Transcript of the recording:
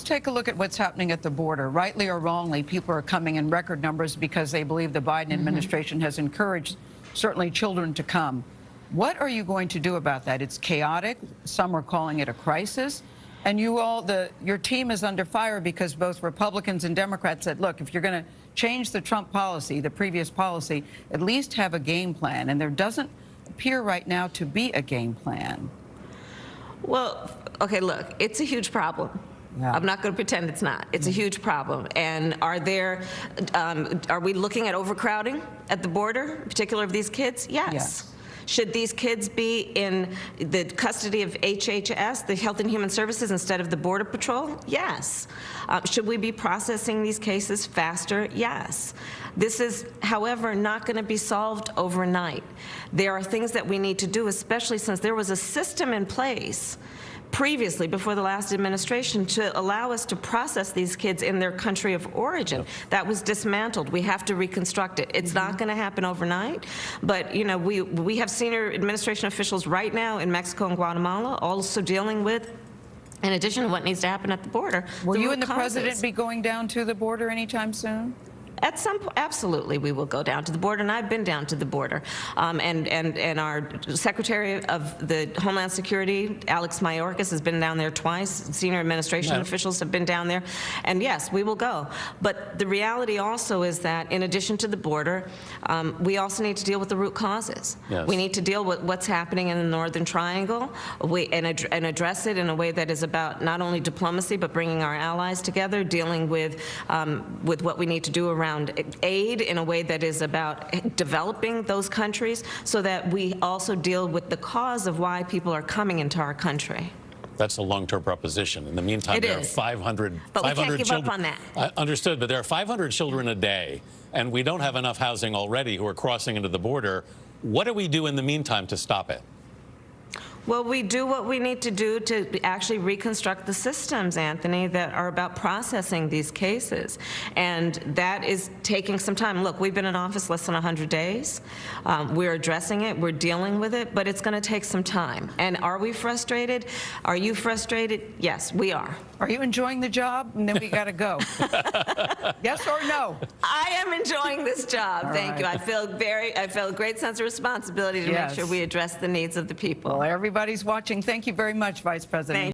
take a look at what's happening at the border. Rightly or wrongly, people are coming in record numbers because they believe the Biden administration has encouraged certainly children to come. What are you going to do about that? It's chaotic. Some are calling it a crisis. And your team is under fire because both Republicans and Democrats said, look, if you're going to change the Trump policy, the previous policy, at least have a game plan. And there doesn't appear right now to be a game plan. Well, okay, look, it's a huge problem. Yeah. I'm not going to pretend it's not. It's a huge problem. And are we looking at overcrowding at the border, in particular of these kids? Yes. Should these kids be in the custody of HHS, the Health and Human Services, instead of the Border Patrol? Yes. Should we be processing these cases faster? Yes. This is, however, not going to be solved overnight. There are things that we need to do, especially since there was a system in place previously, before the last administration, to allow us to process these kids in their country of origin. That was dismantled. We have to reconstruct it. It's not going to happen overnight, but you know, we have senior administration officials right now in Mexico and Guatemala also dealing with, in addition to what needs to happen at the border. Will you and the president be going down to the border anytime soon? At some point, absolutely, we will go down to the border, and I've been down to the border. And our Secretary of the Homeland Security, Alex Mayorkas, has been down there twice. Senior administration officials have been down there. And yes, we will go. But the reality also is that in addition to the border, we also need to deal with the root causes. Yes. We need to deal with what's happening in the Northern Triangle and address it in a way that is about not only diplomacy, but bringing our allies together, dealing with what we need to do around aid in a way that is about developing those countries, so that we also deal with the cause of why people are coming into our country. That's a long-term proposition. In the meantime, there are 500 but we can't give children. up on that. Understood, but there are 500 children a day, and we don't have enough housing already who are crossing into the border. What do we do in the meantime to stop it? Well, we do what we need to do to actually reconstruct the systems, Anthony, that are about processing these cases. And that is taking some time. Look, we've been in office less than 100 days. We're addressing it. We're dealing with it. But it's going to take some time. And are we frustrated? Are you frustrated? Yes, we are. Are you enjoying the job? And then we got to go. Yes or no? I am enjoying this job. Thank you. I feel a great sense of responsibility to make sure we address the needs of the people. Well, everybody's watching. Thank you very much, Vice President.